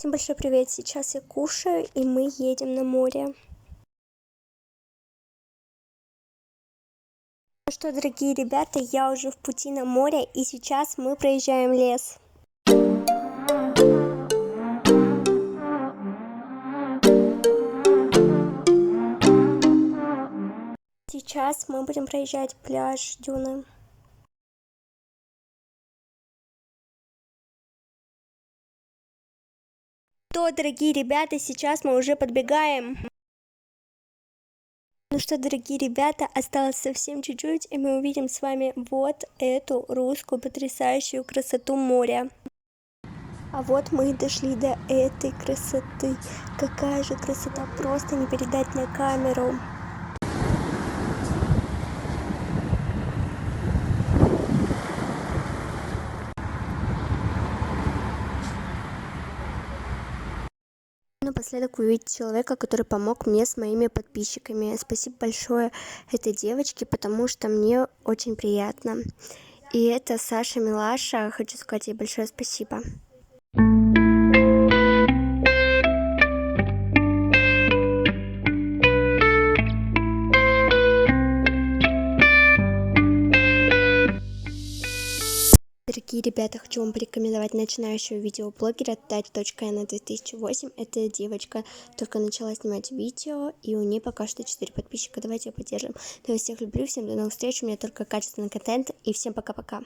Всем большой привет! Сейчас я кушаю, и мы едем на море. Ну что, дорогие ребята, я уже в пути на море, и сейчас мы проезжаем лес. Сейчас мы будем проезжать пляж Дюны. То, дорогие ребята, сейчас мы уже подбегаем. Ну что, дорогие ребята, осталось совсем чуть-чуть, и мы увидим с вами вот эту русскую потрясающую красоту моря. А вот мы и дошли до этой красоты. Какая же красота, просто не передать на камеру. Напоследок увидеть человека, который помог мне с моими подписчиками. Спасибо большое этой девочке, потому что мне очень приятно. И это Саша Милаша. Хочу сказать ей большое спасибо. Дорогие ребята, хочу вам порекомендовать начинающего видеоблогера Tati.N 2008. Эта девочка только начала снимать видео, и у нее пока что 4 подписчика. Давайте ее поддержим. Я вас всех люблю, всем до новых встреч. У меня только качественный контент, и всем пока-пока.